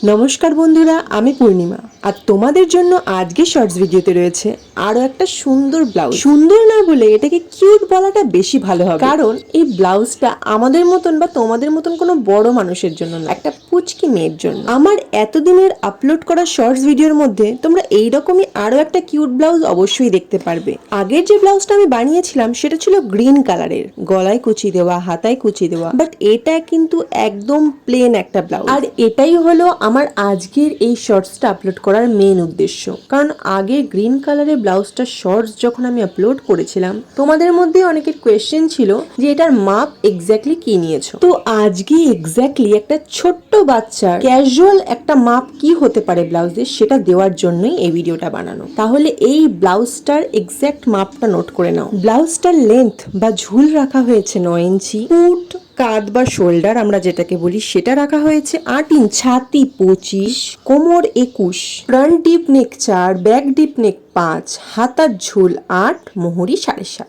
নমস্কার বন্ধুরা, আমি পূর্ণিমা আর তোমাদের জন্য আজকে শর্টস ভিডিওতে রয়েছে আরো একটা সুন্দর ব্লাউজ। সুন্দর না বলে এটাকে কিউট বলাটা বেশি ভালো হবে, কারণ এই ব্লাউজটা আমাদের মতন বা তোমাদের মতন কোনো বড় মানুষের জন্য না, একটা পুচকি মেয়ের জন্য। আমার এতদিনের আপলোড করা শর্টস ভিডিওর মধ্যে তোমরা এইরকমই আরো একটা কিউট ব্লাউজ অবশ্যই দেখতে পারবে। আগের যে ব্লাউজটা আমি বানিয়েছিলাম সেটা ছিল গ্রিন কালারের, গলায় কুচি দেওয়া, হাতায় কুচি দেওয়া, বাট এটা কিন্তু একদম প্লেন একটা ব্লাউজ। আর এটাই হলো আমার আজকের এই শর্টসটা আপলোড করার মেন উদ্দেশ্য, কারণ আগে গ্রিন কালারের ব্লাউজটা শর্টস যখন আমি আপলোড করেছিলাম তোমাদের মধ্যে অনেকের কোয়েশ্চেন ছিল যে এটার মাপ এক্স্যাক্টলি কি নিয়েছো। তো আজকে এক্স্যাক্টলি একটা ছোট্ট বাচ্চার ক্যাজুয়াল একটা মাপ কি হতে পারে ব্লাউজের সেটা দেওয়ার জন্যই এই ভিডিওটা বানানো। তাহলে এই ব্লাউজটার এক্স্যাক্ট মাপটা নোট করে নাও। ব্লাউজটার লেন্থ বা ঝুল রাখা হয়েছে 9 ইঞ্চি, ফুট কাঁধ বা শোল্ডার আমরা যেটাকে বলি সেটা রাখা হয়েছে 8 ইঞ্চি, ছাতি 25, কোমর 21, front deep neck 4, back deep neck 5, হাতার ঝুল 8, মোহরি 7.5।